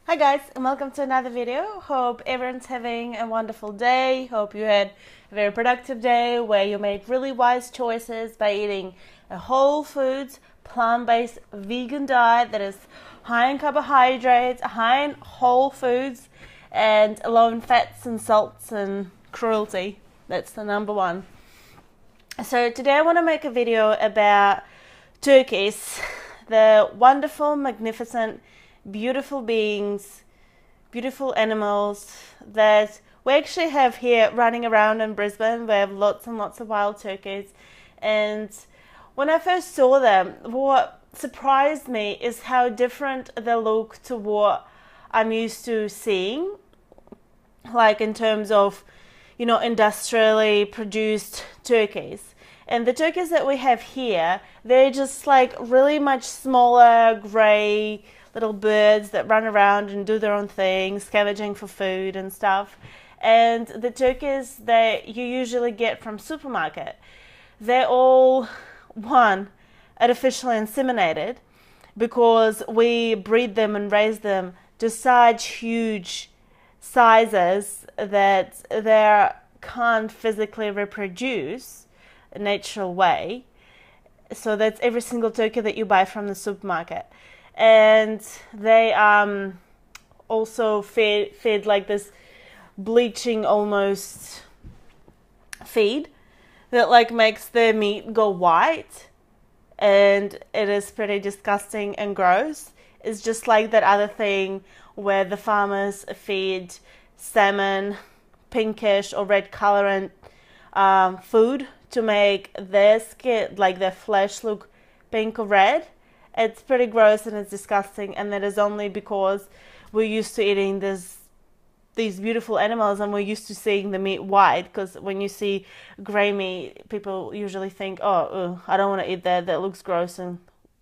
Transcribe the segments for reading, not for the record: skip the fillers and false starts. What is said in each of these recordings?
Hi guys, and welcome to another video. Hope everyone's having a wonderful day. Hope you had a very productive day where you made really wise choices by eating a whole foods, plant-based vegan diet that is high in carbohydrates, high in whole foods, and low in fats and salts and cruelty. That's the number one. So today I want to make a video about turkeys, the wonderful, magnificent, beautiful beings, beautiful animals that we actually have here running around in Brisbane. We have lots and lots of wild turkeys, and when I first saw them, what surprised me is how different they look to what I'm used to seeing, like in terms of, industrially produced turkeys. And the turkeys that we have here, they're just like really much smaller, grey little birds that run around and do their own thing, scavenging for food and stuff. And the turkeys that you usually get from supermarket, they're all, one, artificially inseminated because we breed them and raise them to such huge sizes that they can't physically reproduce a natural way. So that's every single turkey that you buy from the supermarket. And they also fed like this bleaching almost feed that like makes the meat go white, and it is pretty disgusting and gross. It's just like that other thing where the farmers feed salmon pinkish or red colorant food to make their skin, like their flesh, look pink or red. It's pretty gross and it's disgusting, and that is only because we're used to eating these beautiful animals and we're used to seeing the meat white. Because when you see grey meat, people usually think, oh, I don't want to eat that, that looks gross, and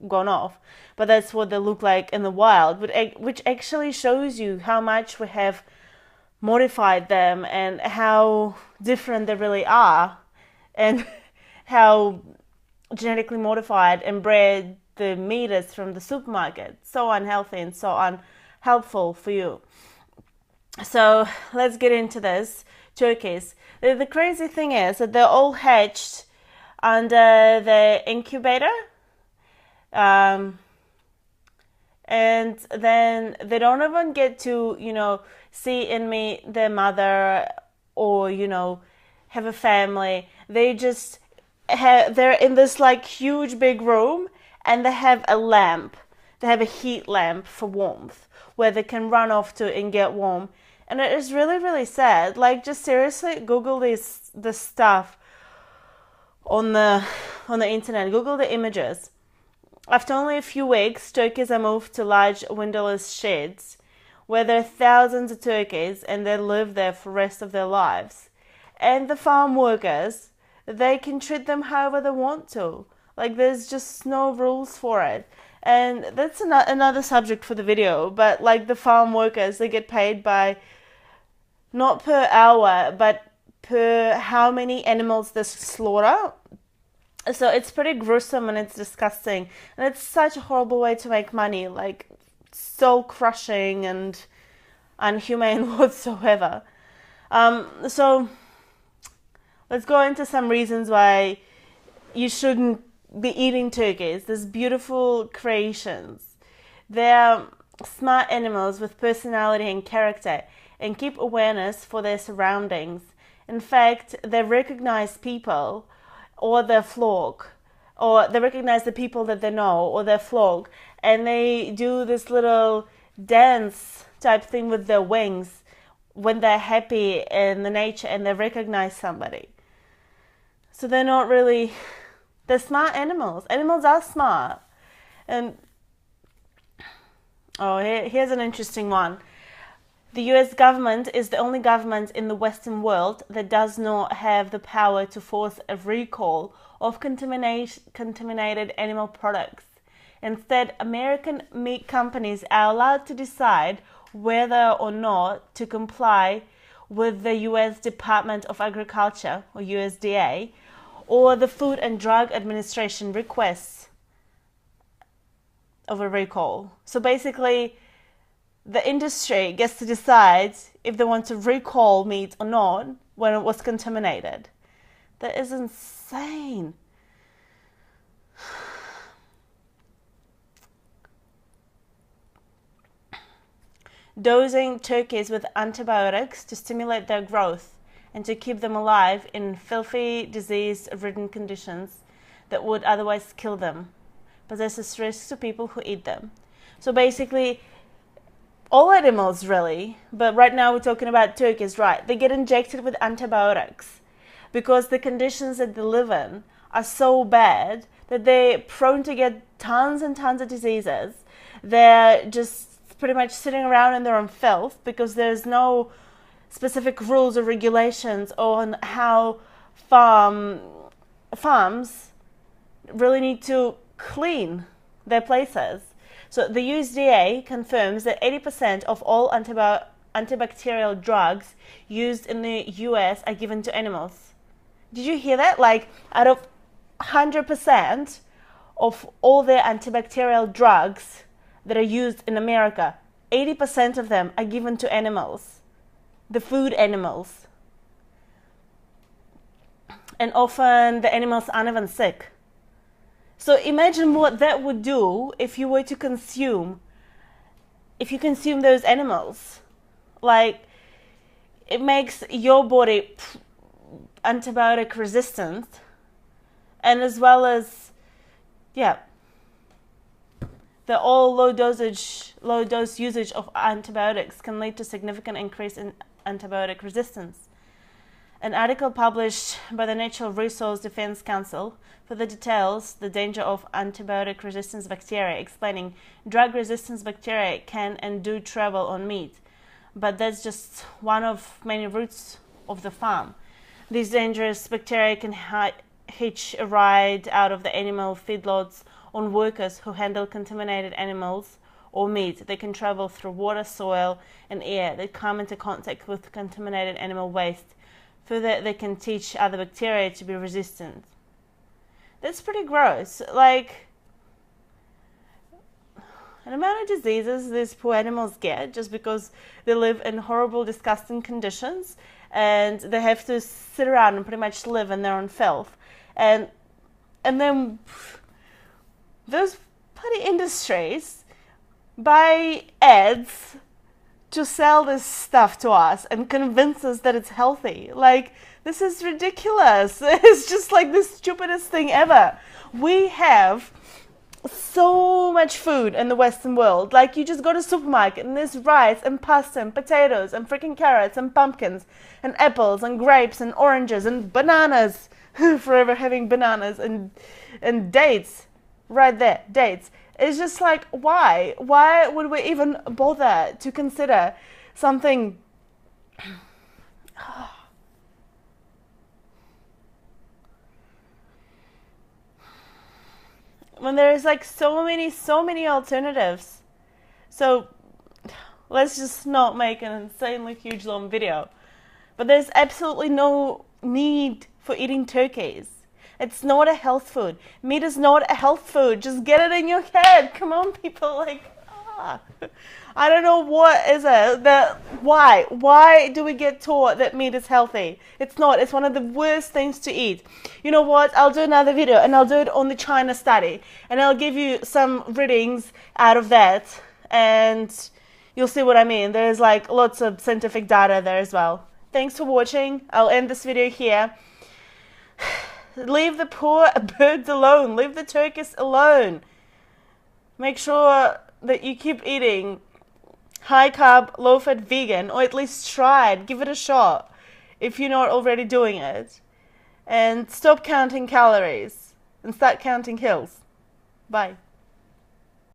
gone off. But that's what they look like in the wild, which actually shows you how much we have modified them and how different they really are, and how genetically modified and bred the meat is from the supermarket. So unhealthy and so unhelpful for you. So let's get into this. Turkeys. The crazy thing is that they're all hatched under the incubator. And then they don't even get to, see and meet their mother or, have a family. They're in this like huge big room, and they have a lamp. They have a heat lamp for warmth where they can run off to and get warm. And it is really, really sad. Like, just seriously, Google this stuff on the internet. Google the images. After only a few weeks, turkeys are moved to large windowless sheds where there are thousands of turkeys, and they live there for the rest of their lives. And the farm workers, they can treat them however they want to. Like, there's just no rules for it. And that's another subject for the video. But like the farm workers, they get paid by not per hour, but per how many animals they slaughter. So it's pretty gruesome and it's disgusting. And it's such a horrible way to make money. Like, soul crushing and unhumane whatsoever. So let's go into some reasons why you shouldn't be eating turkeys. These beautiful creations. They're smart animals with personality and character, and keep awareness for their surroundings. In fact, they recognize people or their flock, or they recognize the people that they know or their flock, and they do this little dance type thing with their wings when they're happy in the nature and they recognize somebody. So they're not really... They're smart animals. Animals are smart. And, here's an interesting one. The US government is the only government in the Western world that does not have the power to force a recall of contaminated animal products. Instead, American meat companies are allowed to decide whether or not to comply with the US Department of Agriculture, or USDA, or the Food and Drug Administration requests of a recall. So basically, the industry gets to decide if they want to recall meat or not when it was contaminated. That is insane. Dosing turkeys with antibiotics to stimulate their growth and to keep them alive in filthy, disease-ridden conditions that would otherwise kill them, possesses risks to people who eat them. So basically, all animals really, but right now we're talking about turkeys, right? They get injected with antibiotics because the conditions that they live in are so bad that they're prone to get tons and tons of diseases. They're just pretty much sitting around in their own filth because there's no specific rules or regulations on how farms really need to clean their places. So the USDA confirms that 80% of all antibacterial drugs used in the US are given to animals. Did you hear that? Like, out of 100% of all the antibacterial drugs that are used in America, 80% of them are given to animals, the food animals. And often the animals aren't even sick. So imagine what that would do if you were to consume those animals. Like, it makes your body antibiotic resistant, and as well as, yeah, the all low dose usage of antibiotics can lead to significant increase in antibiotic resistance. An article published by the Natural Resource Defense Council for the details the danger of antibiotic resistance bacteria, explaining drug resistance bacteria can and do travel on meat, but that's just one of many routes of the farm. These dangerous bacteria can hitch a ride out of the animal feedlots on workers who handle contaminated animals or meat. They can travel through water, soil, and air that come into contact with contaminated animal waste. Further, they can teach other bacteria to be resistant. That's pretty gross. Like, an amount of diseases these poor animals get just because they live in horrible, disgusting conditions, and they have to sit around and pretty much live in their own filth. And then those bloody industries buy ads to sell this stuff to us and convince us that it's healthy. Like, this is ridiculous. It's just like the stupidest thing ever. We have so much food in the Western world. Like, you just go to the supermarket and there's rice and pasta and potatoes and freaking carrots and pumpkins and apples and grapes and oranges and bananas. Forever having bananas and dates. Right there, dates. It's just like, why? Why would we even bother to consider something? When there is like so many alternatives. So let's just not make an insanely huge long video. But there's absolutely no need for eating turkeys. It's not a health food. Meat is not a health food. Just get it in your head. Come on, people. Like, I don't know what is it. Why? Why do we get taught that meat is healthy? It's not. It's one of the worst things to eat. You know what? I'll do another video, and I'll do it on the China study, and I'll give you some readings out of that, and you'll see what I mean. There's like lots of scientific data there as well. Thanks for watching. I'll end this video here. Leave the poor birds alone. Leave the turkeys alone. Make sure that you keep eating high carb, low fat vegan, or at least try it. Give it a shot if you're not already doing it. And stop counting calories and start counting hills. Bye.